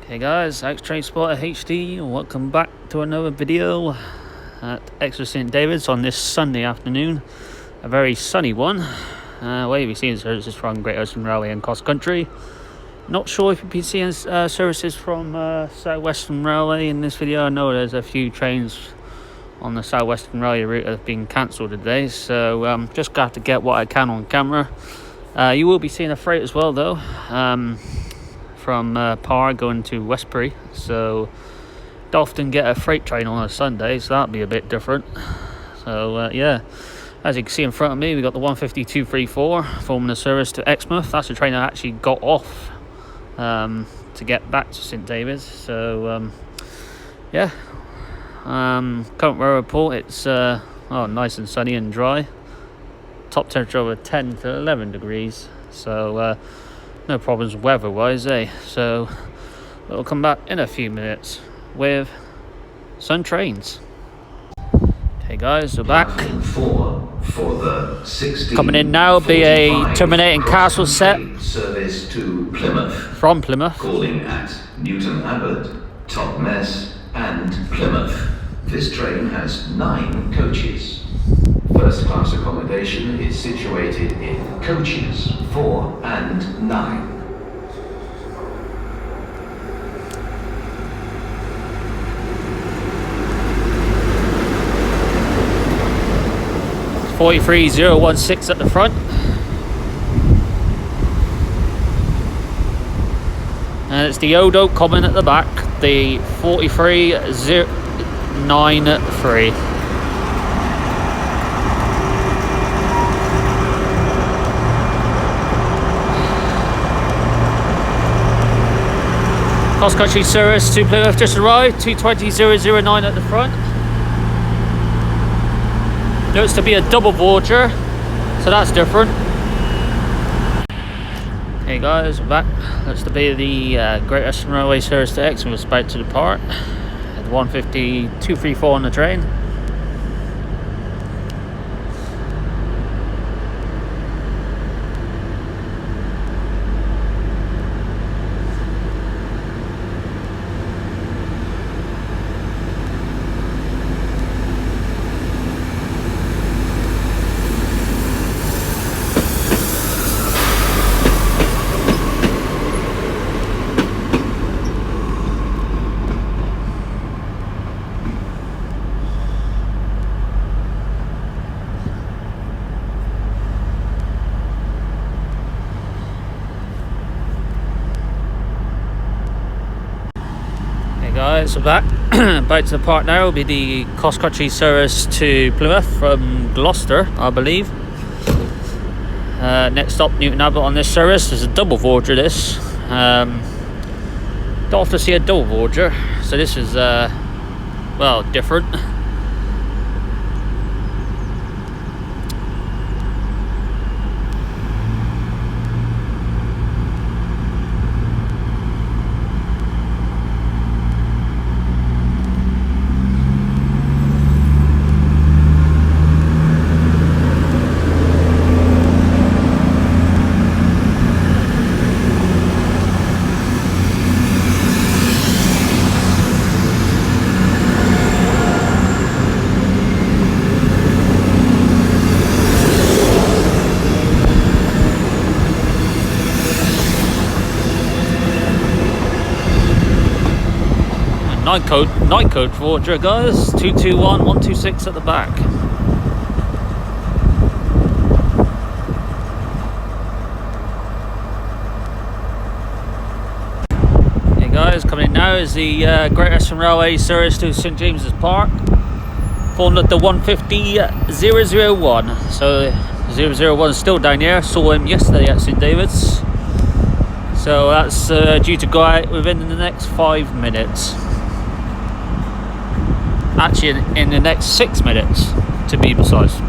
Hey guys, X-Train Spotter HD, and welcome back to another video at Exeter St David's on this Sunday afternoon. A very sunny one. Where you'll be seeing services from Great Western Railway and Crosscountry. Not sure if you'll be seeing services from South Western Railway in this video. I know there's a few trains on the South Western Railway route that have been cancelled today, so just got to get what I can on camera. You will be seeing a freight as well though. From Par going to Westbury, so don't often get a freight train on a Sunday, so that'll be a bit different. So yeah, as you can see in front of me, we got the 15234 forming a service to Exmouth. That's the train I actually got off to get back to St David's. So yeah, current weather report, it's nice and sunny and dry. Top temperature over 10 to 11 degrees, so no problems weather-wise, So we'll come back in a few minutes with some trains. Hey guys, we're back. For the Coming in now will be a terminating Castle set service to Plymouth. From Plymouth. Calling at Newton Abbot, Totnes and Plymouth. This train has 9 coaches. First class accommodation is situated in coaches 4 and 9. It's 43016 at the front. And it's the Odo coming at the back, the 43093. Cross-country service to Plymouth just arrived, 220009 at the front. Looks to be a double Voyager, so that's different. Hey guys, we're back. Looks to be the Great Western Railway service to Exeter is about to depart. At 15234 on the train. Guys, we're back. About to depart now will be the cross-country service to Plymouth from Gloucester, I believe. Next stop, Newton Abbot on this service. There's a double Voyager this. Don't often see a double Voyager, so this is well, different. Night code Voyager, guys. 221126 at the back. Hey guys, coming in now is the Great Western Railway service to St James's Park. Formed at the 150-001. So 001 is still down here. Saw him yesterday at St David's. So that's due to go out within the next 5 minutes. Actually in the next 6 minutes to be precise.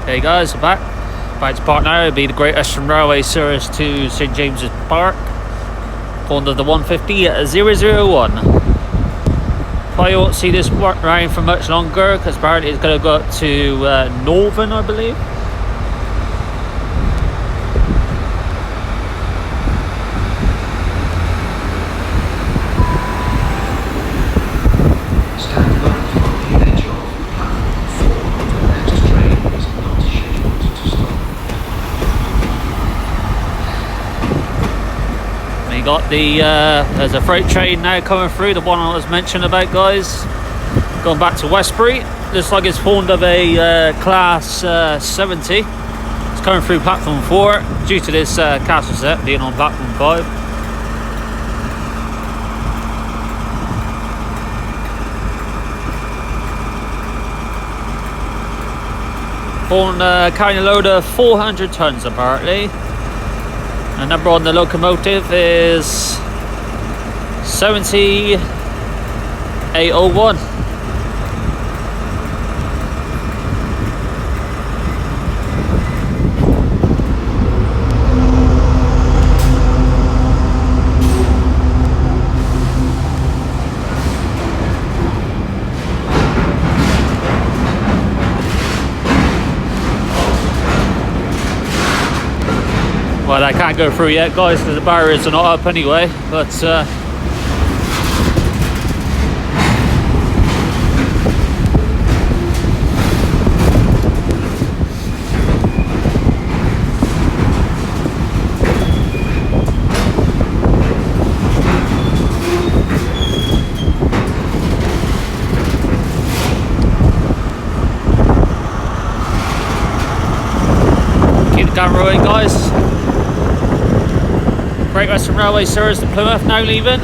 Okay guys, we're back. About to part now will be the Great Western Railway service to St James's Park, formed of the 150-001. Probably won't see this running for much longer because apparently it's going to go up to Northern, I believe. We got the there's a freight train now coming through, the one I was mentioning about, guys, going back to Westbury. Looks like it's formed of a class 70. It's coming through platform 4 due to this caster set being on platform 5. On carrying a load of 400 tons apparently. The number on the locomotive is 70801. Well, I can't go through yet, guys, because the barriers are not up anyway, but keep the camera rolling, guys. Great Western Railway service to Plymouth now leaving.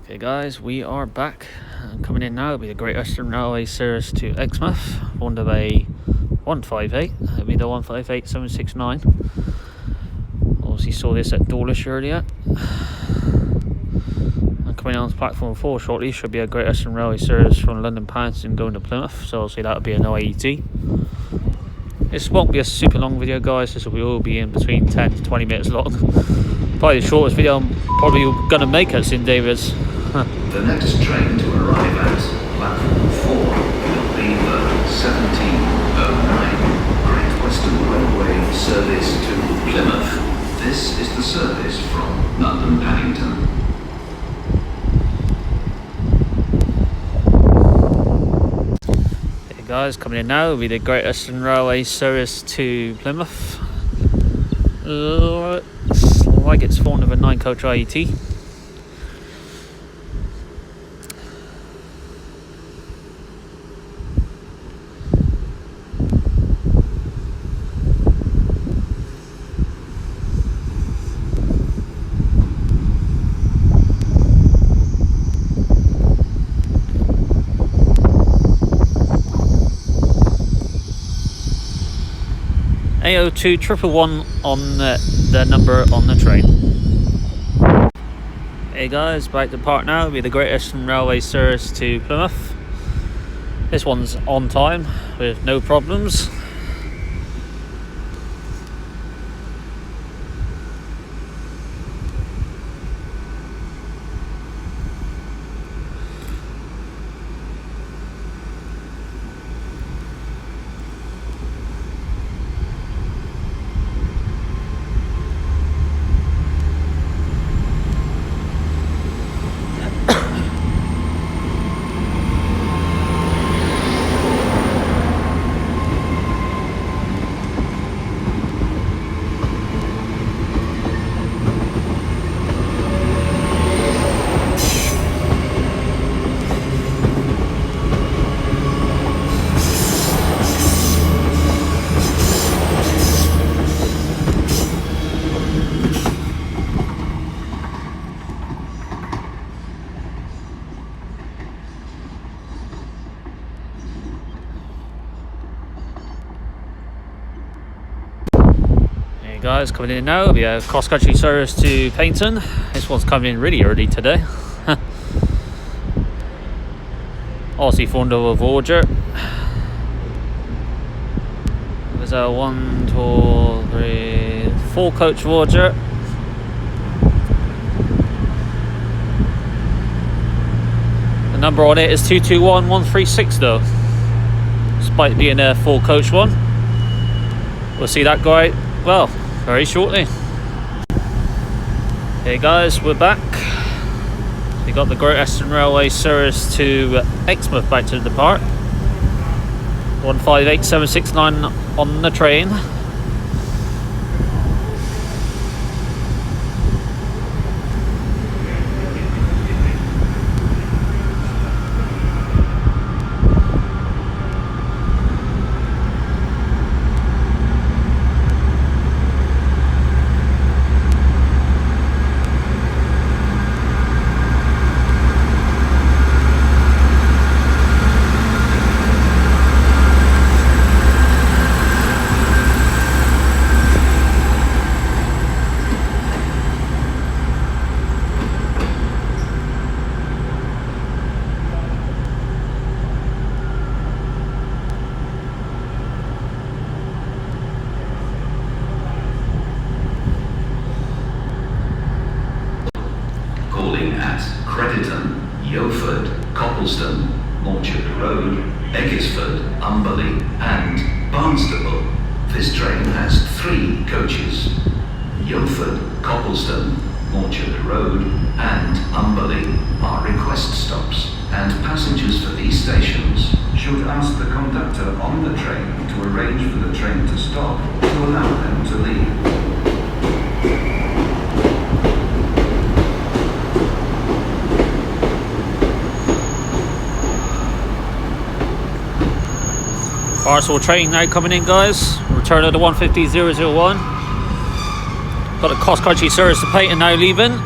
Okay guys, we are back. Coming in now will be the Great Western Railway service to Exmouth, one of a 158, that'll be the 158769. Obviously saw this at Dawlish earlier. And coming on to platform 4 shortly should be a Great Western Railway service from London Paddington going to Plymouth, so obviously that'll be an OAET. This won't be a super long video, guys, this will be in between 10 to 20 minutes long. Probably the shortest video I'm probably going to make at St David's. The next train to arrive at platform 4 will be the 1709 Great Western Railway service to Plymouth. This is the service from London Paddington. Hey guys, coming in now will be the Great Western Railway service to Plymouth. Looks like it's formed of a 9-coach IET. A02 111 on the number on the train. Hey guys, back to part now. It'll be the Great Western Railway service to Plymouth. This one's on time with no problems. Guys, coming in now, we have cross-country service to Paignton. This one's coming in really early today. Aussie formed over Voyager. There's a 1, 2, 3, 4 coach Voyager. The number on it is 221136 though, despite being a 4 coach one. We'll see that guy, well, very shortly. Hey guys, we're back. We got the Great Western Railway service to Exmouth back to depart. 158769 on the train. Barnstable train now coming in, guys. Return of the 150001. Got a cross-country service to Payton now leaving.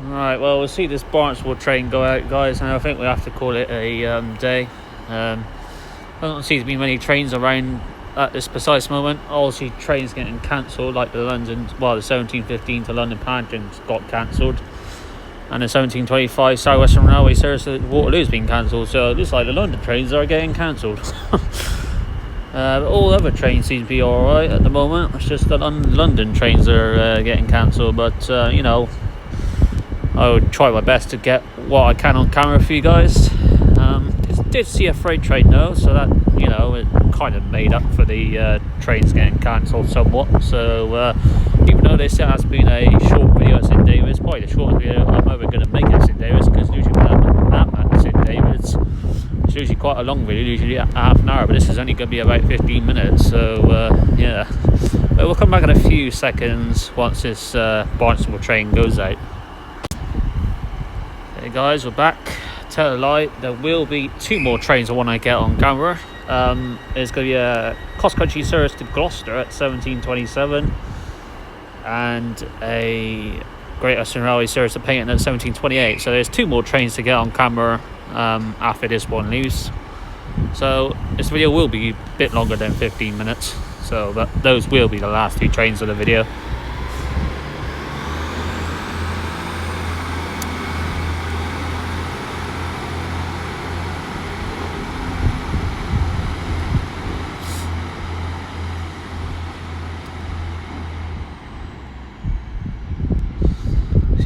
Right, well, we'll see this Barnstable train go out, guys, and I think we have to call it a day. I don't see there be many trains around at this precise moment. Obviously, trains getting cancelled, like the 1715 to London Paddington got cancelled, and the 1725 South Western Railway service to Waterloo's been cancelled. So it looks like the London trains are getting cancelled. But all other trains seem to be alright at the moment. It's just the London trains are getting cancelled, but you know, I would try my best to get what I can on camera for you guys. Did see a freight train though, so that, you know, it kind of made up for the trains getting cancelled somewhat. So even though this has been a short video at St David's, probably the shortest video I'm ever going to make at St David's, because usually when I'm at St David's, it's usually quite a long video, usually half an hour, but this is only going to be about 15 minutes. So yeah, but we'll come back in a few seconds once this Barnstable train goes out. Hey guys, we're back. Tell a lie, there will be 2 more trains I want to get on camera. There's going to be a cross-country service to Gloucester at 1727 and a Great Western Railway service to Payton at 1728. So there's 2 more trains to get on camera after this one leaves. So this video will be a bit longer than 15 minutes. So those will be the last 2 trains of the video.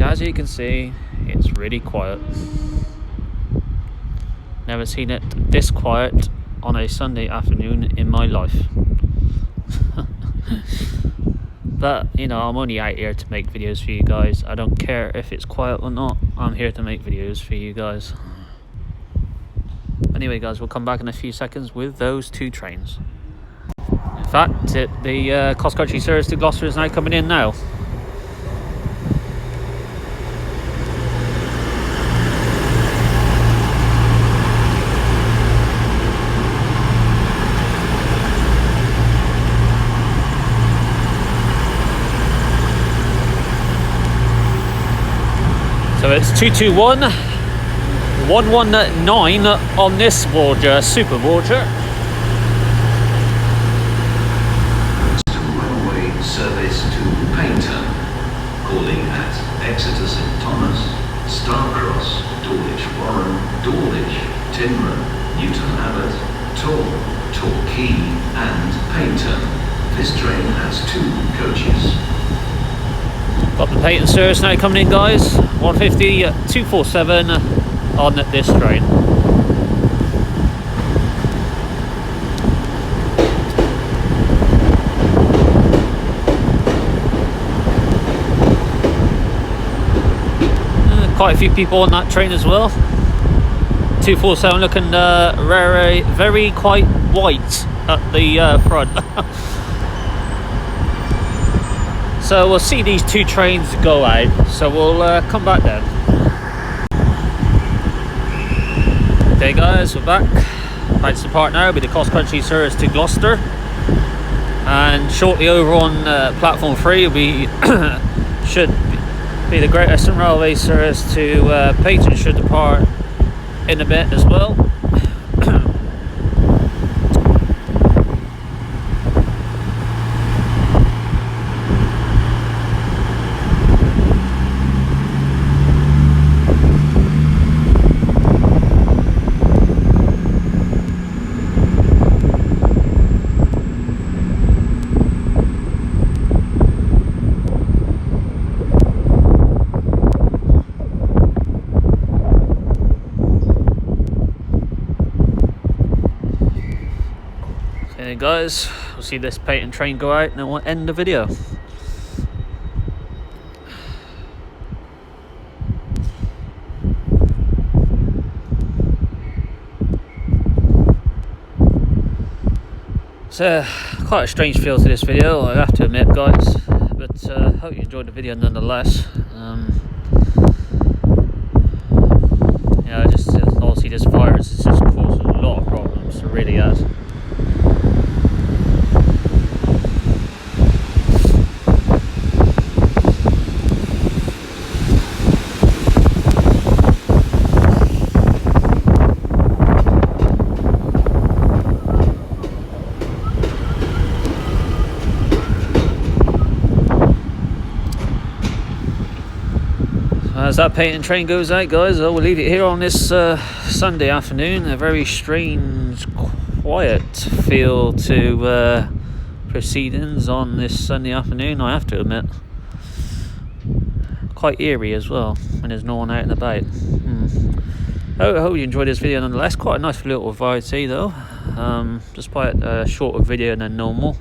As you can see, it's really quiet. Never seen it this quiet on a Sunday afternoon in my life. But, you know, I'm only out here to make videos for you guys. I don't care if it's quiet or not. I'm here to make videos for you guys. Anyway, guys, we'll come back in a few seconds with those 2 trains. In fact, the cross-country service to Gloucester is now coming in now. it's 221 119 on this Voyager, Super Voyager. Railway service to Paynton, calling at Exeter St Thomas, Starcross, Dawlish Warren, Dawlish, Tinman, Newton Abbot, Torquay and Paynton. This train has 2 coaches. Got the Paynton service now coming in, guys. 150 247 on this train. Quite a few people on that train as well. 247 looking very quite white at the front. So we'll see these 2 trains go out, so we'll come back then. Okay guys, we're back to the part now with the cross-country service to Gloucester, and shortly over on platform 3 we should be the Great Western Railway service to Paynton should depart in a bit as well. Okay guys, we'll see this Paynton train go out and then we'll end the video. It's quite a strange feel to this video, I have to admit guys, but hope you enjoyed the video nonetheless. Yeah, just obviously this virus has just caused a lot of problems, it really has. As that Paynton train goes out guys, I will leave it here on this Sunday afternoon. A very strange, quiet feel to proceedings on this Sunday afternoon, I have to admit. Quite eerie as well when there's no one out and about. I hope you enjoyed this video nonetheless. Quite a nice little variety though, despite a shorter video than normal.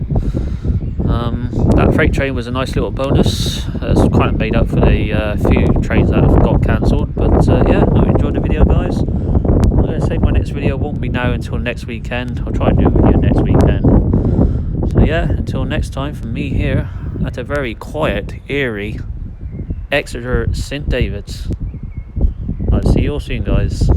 That freight train was a nice little bonus. It's kind of made up for the few trains that have got cancelled. But yeah, hope you enjoyed the video guys. I'm going to say my next video won't be now until next weekend. I'll try and do a video next weekend. So yeah, until next time from me here at a very quiet, eerie Exeter St David's. I'll see you all soon guys.